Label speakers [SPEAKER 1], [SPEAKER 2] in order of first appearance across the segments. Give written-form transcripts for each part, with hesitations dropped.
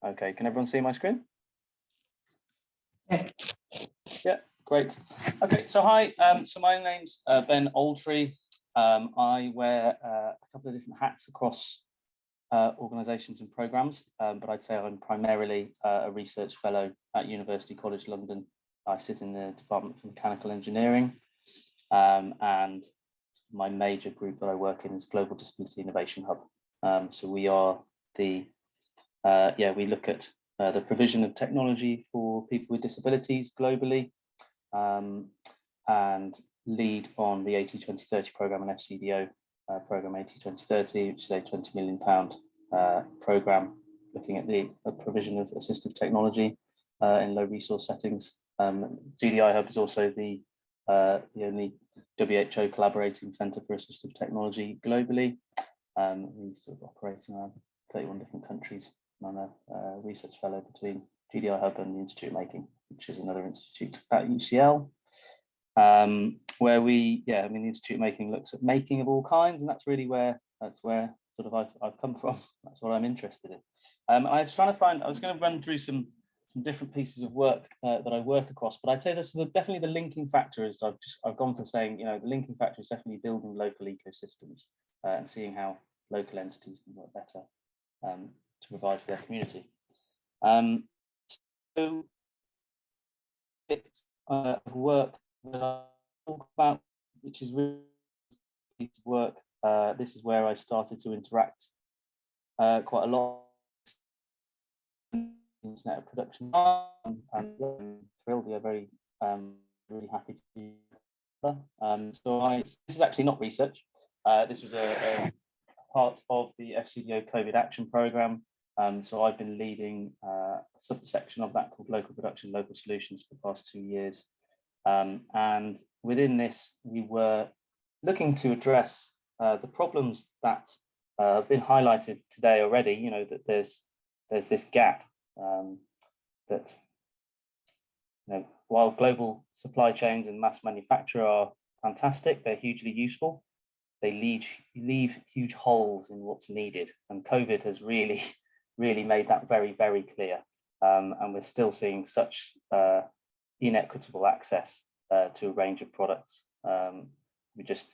[SPEAKER 1] Okay, can everyone see my screen?
[SPEAKER 2] Yeah.
[SPEAKER 1] Yeah, great. Okay, so hi, so my name's Ben Oldfrey. I wear a couple of different hats across organisations and programmes, but I'd say I'm primarily a research fellow at University College London. I sit in the Department for Mechanical Engineering, and my major group that I work in is Global Disability Innovation Hub. So we are the, we look at the provision of technology for people with disabilities globally, and lead on the 80-20-30 programme and FCDO programme 80-20-30, which is a £20 million programme looking at the provision of assistive technology in low resource settings. GDI Hub is also the only WHO collaborating centre for assistive technology globally. We sort of operating around 31 different countries. I'm a research fellow between GDI Hub and the Institute of Making, which is another institute at UCL, where the Institute of Making looks at making of all kinds, and that's where sort of I've come from. That's what I'm interested in. I was going to run through some different pieces of work that I work across, but I'd say that's definitely the linking factor is I've gone for saying, the linking factor is definitely building local ecosystems and seeing how local entities can work better to provide for their community. So it's work that I talk about, which is really work. This is where I started to interact quite a lot internet of production, and I'm thrilled. We are very really happy to be here. This is actually not research. This was a part of the FCDO COVID Action Programme. So I've been leading a subsection of that called Local Production, Local Solutions for the past 2 years. And within this, we were looking to address the problems that have been highlighted today already, that there's this gap that, while global supply chains and mass manufacture are fantastic, they're hugely useful, they leave huge holes in what's needed. And COVID has really made that very, very clear. And we're still seeing such inequitable access to a range of products. It's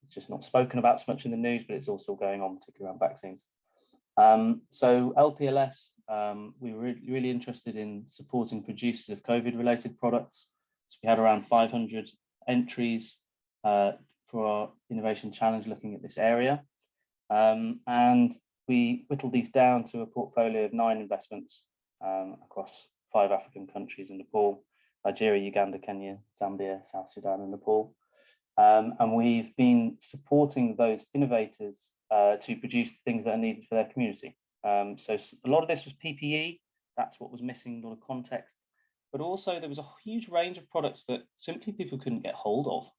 [SPEAKER 1] just not spoken about so much in the news, but it's also going on, particularly around vaccines. So LPLS, we were really interested in supporting producers of COVID-related products. So we had around 500 entries for our innovation challenge looking at this area. And we whittled these down to a portfolio of 9 investments across 5 African countries in Nepal, Nigeria, Uganda, Kenya, Zambia, South Sudan, and Nepal. And we've been supporting those innovators to produce the things that are needed for their community. So a lot of this was PPE, that's what was missing, a lot of context, but also there was a huge range of products that simply people couldn't get hold of.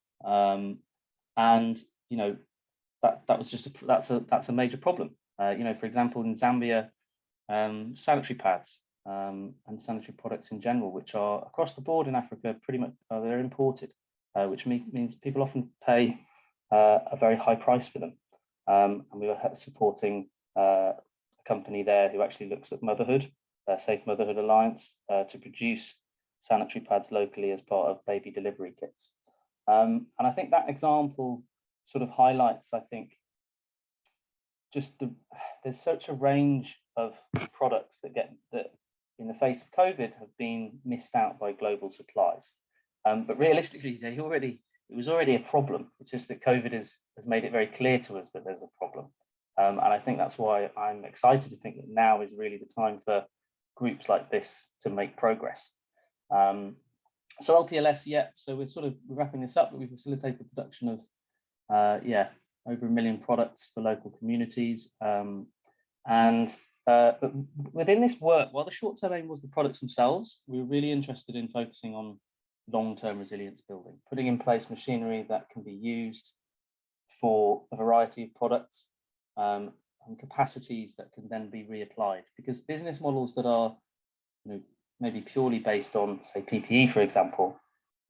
[SPEAKER 1] And that was just that's a major problem. For example, in Zambia, sanitary pads and sanitary products in general, which are across the board in Africa, pretty much they're imported, which means people often pay a very high price for them. And we were supporting a company there who actually looks at motherhood, Safe Motherhood Alliance, to produce sanitary pads locally as part of baby delivery kits. And I think that example sort of highlights, I think, just there's such a range of products that in the face of COVID have been missed out by global supplies. But realistically, it was already a problem. It's just that COVID has made it very clear to us that there's a problem. And I think that's why I'm excited to think that now is really the time for groups like this to make progress. So LPLS, so we're sort of wrapping this up, but we facilitate the production of over 1 million products for local communities. But within this work, while the short-term aim was the products themselves, we were really interested in focusing on long-term resilience building, putting in place machinery that can be used for a variety of products and capacities that can then be reapplied. Because business models that are maybe purely based on, say, PPE, for example,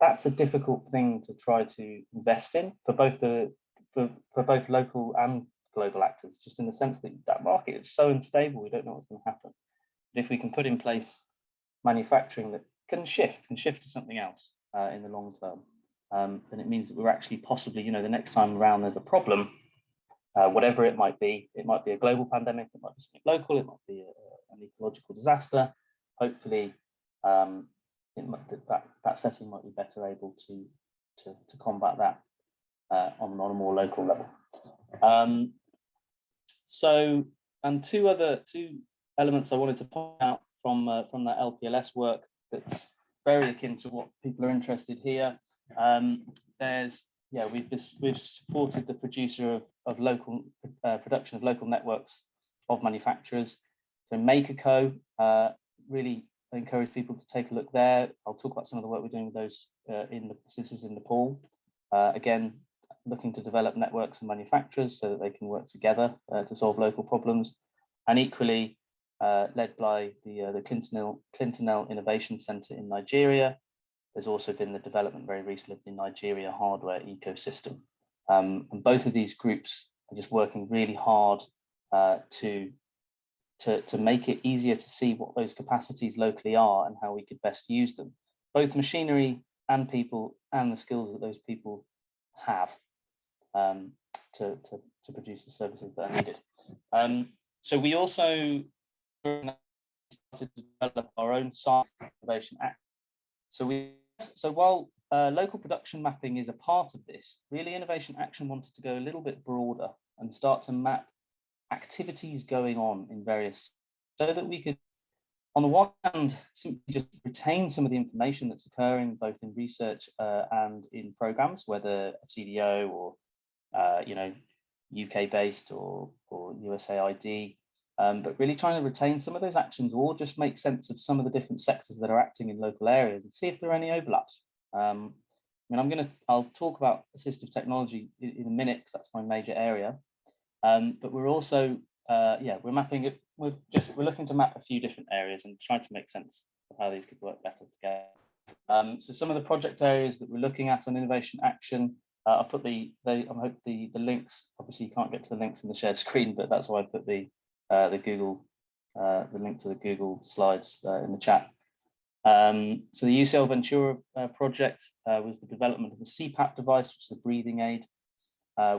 [SPEAKER 1] that's a difficult thing to try to invest in for both local and global actors, just in the sense that that market is so unstable, we don't know what's going to happen. But if we can put in place manufacturing that can shift to something else in the long term, then it means that we're actually possibly, the next time around there's a problem, whatever it might be a global pandemic, it might be something local, it might be an ecological disaster. Hopefully, that setting might be better able to combat that on a more local level. So, and two elements I wanted to point out from that LPLS work that's very akin to what people are interested here. We've supported the producer of local production of local networks of manufacturers. So Maker.co, really encourage people to take a look there. I'll talk about some of the work we're doing with those this is in Nepal. Again, looking to develop networks and manufacturers so that they can work together to solve local problems. And equally, led by the Clintonell Innovation Centre in Nigeria, there's also been the development very recently of the Nigeria hardware ecosystem. And both of these groups are just working really hard to make it easier to see what those capacities locally are and how we could best use them, both machinery and people and the skills that those people have to produce the services that are needed. So we also started to develop our own science innovation act. So while local production mapping is a part of this, really Innovation Action wanted to go a little bit broader and start to map activities going on in various, so that we could, on the one hand, simply just retain some of the information that's occurring both in research and in programs, whether CDO or UK based or USAID, but really trying to retain some of those actions or just make sense of some of the different sectors that are acting in local areas and see if there are any overlaps. I'll talk about assistive technology in a minute because that's my major area. But we're also, we're mapping it. We're looking to map a few different areas and trying to make sense of how these could work better together. So some of the project areas that we're looking at on Innovation Action, I'll put the links. Obviously, you can't get to the links in the shared screen, but that's why I put the link to the Google slides in the chat. So the UCL Ventura project was the development of a CPAP device, which is a breathing aid,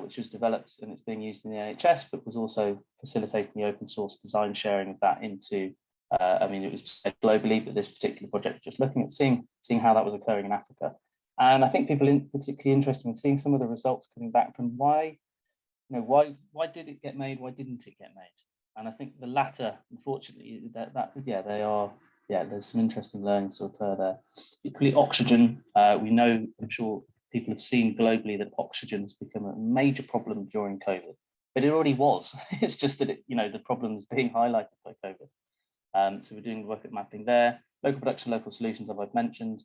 [SPEAKER 1] which was developed and it's being used in the NHS, but was also facilitating the open source design sharing of that into, it was globally, but this particular project was just looking at seeing how that was occurring in Africa. And I think people are particularly interested in seeing some of the results coming back from why did it get made, why didn't it get made? And I think the latter, unfortunately, there's some interesting learnings to occur there. Equally, oxygen, we know, I'm sure people have seen globally that oxygen has become a major problem during COVID, but it already was. It's just that the problem is being highlighted by COVID. So we're doing work at mapping there. Local production, local solutions, as I've mentioned.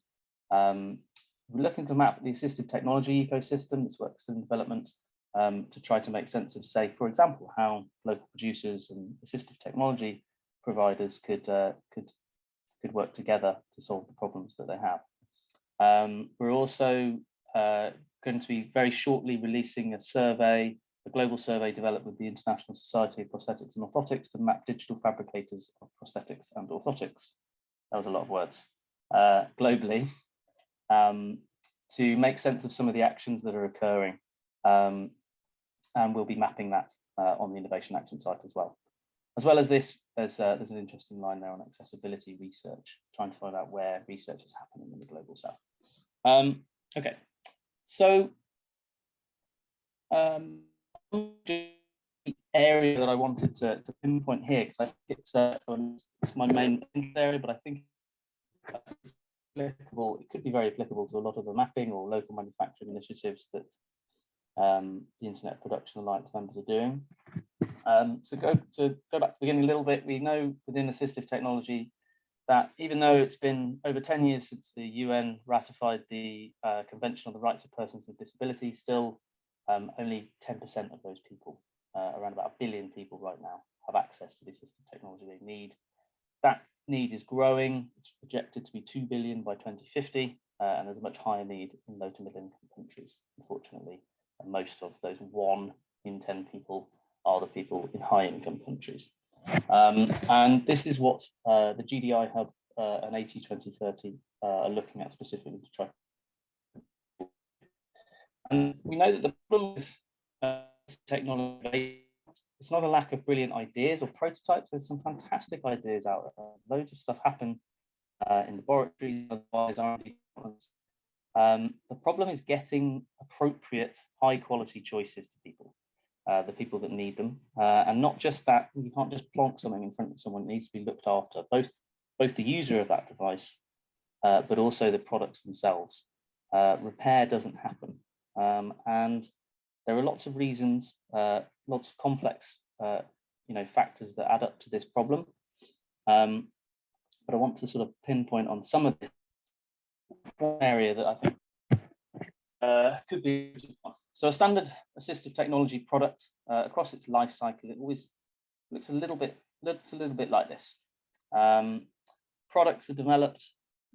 [SPEAKER 1] We're looking to map the assistive technology ecosystem. This works in development to try to make sense of, say, for example, how local producers and assistive technology providers could work together to solve the problems that they have. We're also going to be very shortly releasing a global survey developed with the International Society of Prosthetics and Orthotics to map digital fabricators of prosthetics and orthotics. That was a lot of words. Globally, to make sense of some of the actions that are occurring. And we'll be mapping that on the Innovation Action site as well. As well as this, there's an interesting line there on accessibility research, trying to find out where research is happening in the global south. Okay, so the area that I wanted to pinpoint here, because I think it's my main area, but I think it could be very applicable to a lot of the mapping or local manufacturing initiatives that the Internet Production Alliance members are doing. So go back to the beginning a little bit. We know within assistive technology that even though it's been over 10 years since the UN ratified the Convention on the Rights of Persons with Disabilities, still only 10% of those people, around about 1 billion people right now, have access to the assistive technology they need. That need is growing. It's projected to be 2 billion by 2050, and there's a much higher need in low to middle income countries, unfortunately. And most of those 1 in 10 people are the people in high income countries. And this is what the GDI Hub and AT 2030 are looking at specifically to try. And we know that the problem with technology, it's not a lack of brilliant ideas or prototypes. There's some fantastic ideas out there. Loads of stuff happen in laboratories, otherwise R&D. The problem is getting appropriate, high quality choices to people, the people that need them. And not just that, you can't just plonk something in front of someone. It needs to be looked after, both the user of that device, but also the products themselves. Repair doesn't happen. And there are lots of reasons, lots of complex factors that add up to this problem. But I want to sort of pinpoint on some of this area that I think could be. So a standard assistive technology product across its life cycle, it always looks a little bit like this. Products are developed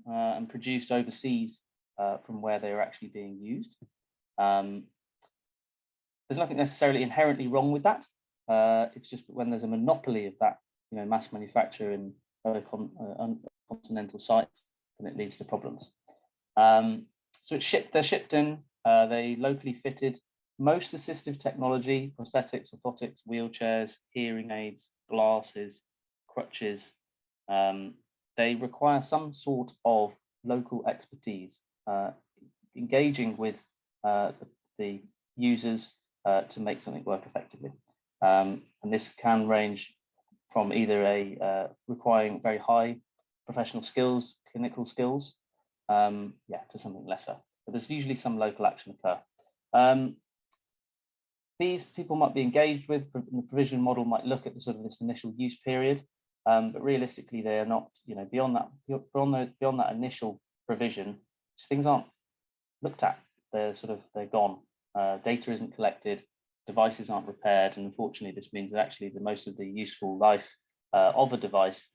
[SPEAKER 1] and produced overseas from where they are actually being used. There's nothing necessarily inherently wrong with that. It's just when there's a monopoly of that, mass manufacture in other continental sites, then it leads to problems. So they're shipped in, they locally fitted. Most assistive technology, prosthetics, orthotics, wheelchairs, hearing aids, glasses, crutches, they require some sort of local expertise, engaging with the users to make something work effectively. And this can range from either requiring very high professional skills, clinical skills, to something lesser. But there's usually some local action occur. These people might be engaged with, the provision model might look at the sort of this initial use period, but realistically they are not, beyond that initial provision, things aren't looked at. They're gone. Data isn't collected, devices aren't repaired, and unfortunately this means that actually the most of the useful life of a device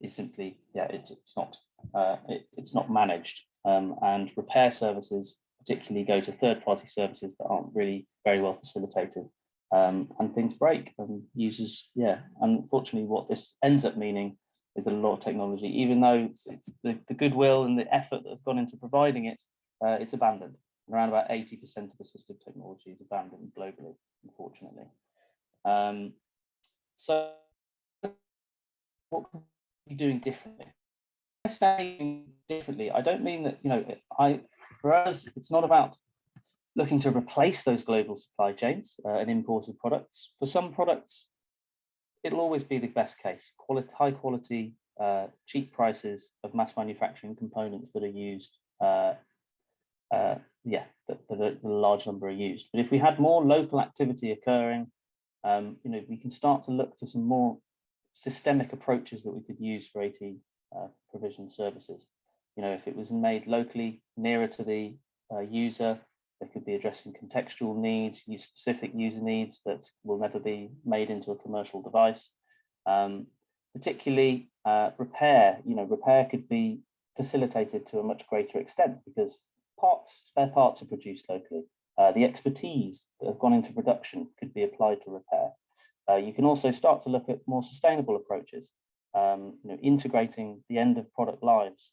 [SPEAKER 1] is simply, it's not managed. And repair services particularly go to third-party services that aren't really very well facilitated, and things break and users, unfortunately what this ends up meaning is that a lot of technology, even though it's the goodwill and the effort that's gone into providing it, it's abandoned. Around about 80% of assistive technology is abandoned globally, unfortunately. So what can we be doing differently? By saying differently, I don't mean that, for us, it's not about looking to replace those global supply chains and imported products. For some products, it'll always be the best case. High quality, cheap prices of mass manufacturing components that are used, the large number are used. But if we had more local activity occurring, we can start to look to some more systemic approaches that we could use for AT provision services. If it was made locally nearer to the user, they could be addressing contextual needs, specific user needs that will never be made into a commercial device. Particularly repair. Repair could be facilitated to a much greater extent because spare parts are produced locally. The expertise that have gone into production could be applied to repair. You can also start to look at more sustainable approaches, integrating the end of product lives,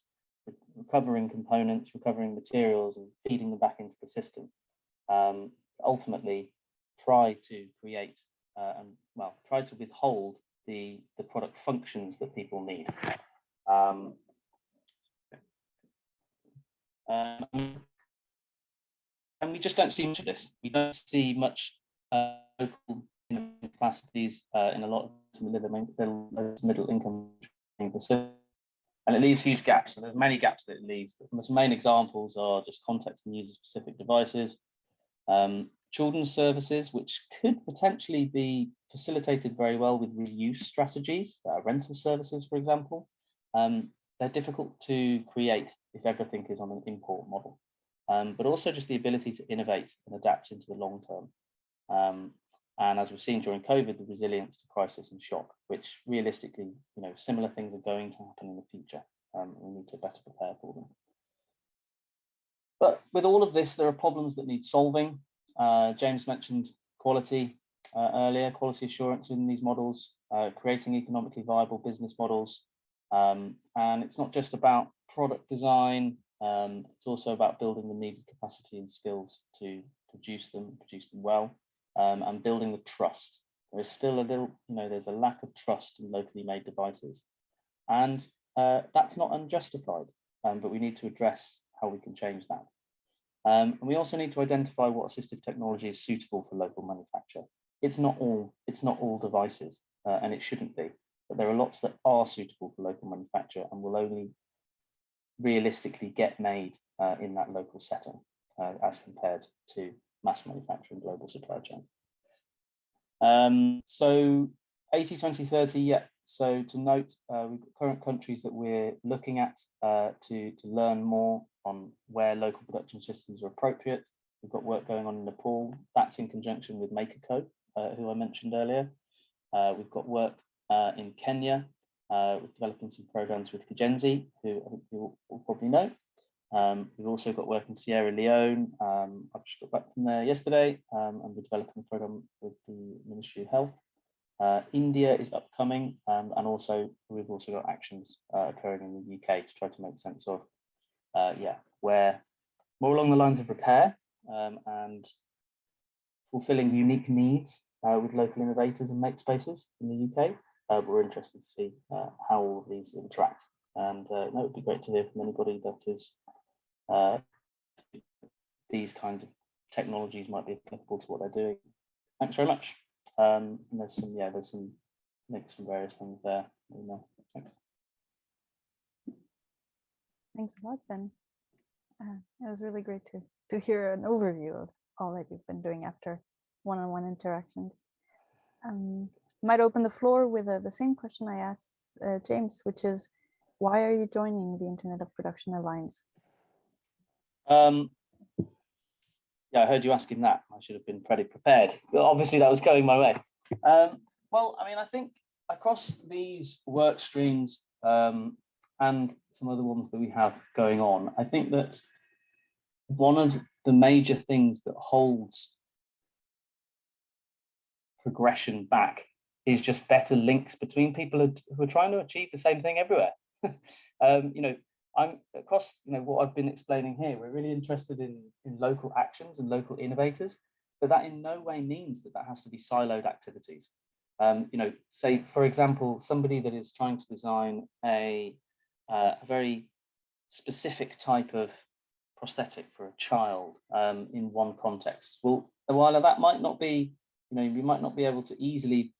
[SPEAKER 1] recovering components, recovering materials, and feeding them back into the system. Ultimately, try to create try to withhold the product functions that people need. And we just don't see much of this. We don't see much local capacities in a lot of middle income, and it leaves huge gaps. And there's many gaps that it leaves. But the main examples are just context and user-specific devices, children's services, which could potentially be facilitated very well with reuse strategies, rental services, for example. They're difficult to create if everything is on an import model, but also just the ability to innovate and adapt into the long term. And as we've seen during COVID, the resilience to crisis and shock, which realistically, similar things are going to happen in the future. We need to better prepare for them. But with all of this, there are problems that need solving. James mentioned quality earlier, quality assurance in these models. creating economically viable business models. And it's not just about product design, it's also about building the needed capacity and skills to produce them well, and building the trust. There is still a little, there's a lack of trust in locally made devices. And that's not unjustified, but we need to address how we can change that. And we also need to identify what assistive technology is suitable for local manufacture. It's not all devices, and it shouldn't be, but there are lots that are suitable for local manufacture and will only realistically get made in that local setting as compared to mass manufacturing global supply chain. So 80, 20, 30, yeah. So to note, we've got current countries that we're looking at to learn more on where local production systems are appropriate. We've got work going on in Nepal. That's in conjunction with MakerCo, who I mentioned earlier. We've got work in Kenya. We're developing some programs with Kajenzi, who I think you'll probably know. We've also got work in Sierra Leone. I've just got back from there yesterday, and we're developing a program with the Ministry of Health. India is upcoming, and also we've also got actions occurring in the UK to try to make sense of, where more along the lines of repair and fulfilling unique needs with local innovators and make spaces in the UK. We're interested to see how all of these interact, and it would be great to hear from anybody that is these kinds of technologies might be applicable to what they're doing. Thanks very much. And there's some links from various things there. Thanks.
[SPEAKER 3] Thanks a lot, Ben. It was really great to hear an overview of all that you've been doing after one-on-one interactions. Might open the floor with the same question I asked James, which is, why are you joining the Internet of Production Alliance?
[SPEAKER 1] Yeah, I heard you asking that. I should have been pretty prepared. But obviously, that was going my way. Well, I mean, I think across these work streams and some other ones that we have going on, I think that one of the major things that holds progression back is just better links between people who are trying to achieve the same thing everywhere. I'm across, what I've been explaining here, we're really interested in local actions and local innovators, but that in no way means that has to be siloed activities. Say, for example, somebody that is trying to design a very specific type of prosthetic for a child in one context. Well, while that might not be, you might not be able to easily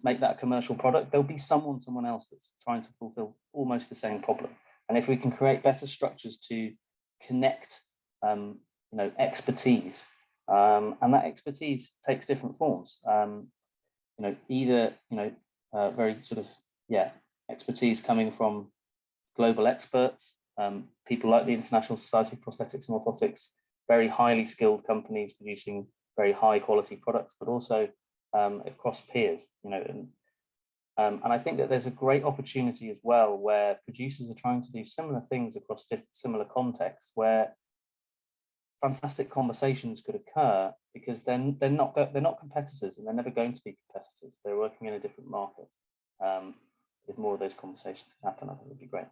[SPEAKER 1] make that a commercial product, there'll be someone else that's trying to fulfill almost the same problem. And if we can create better structures to connect, expertise, and that expertise takes different forms. Either, very sort of, expertise coming from global experts, people like the International Society of Prosthetics and Orthotics, very highly skilled companies producing very high quality products, but also across peers, and I think that there's a great opportunity as well where producers are trying to do similar things across similar contexts, where fantastic conversations could occur, because then they're not competitors, and they're never going to be competitors. They're working in a different market. If more of those conversations can happen, I think it would be great.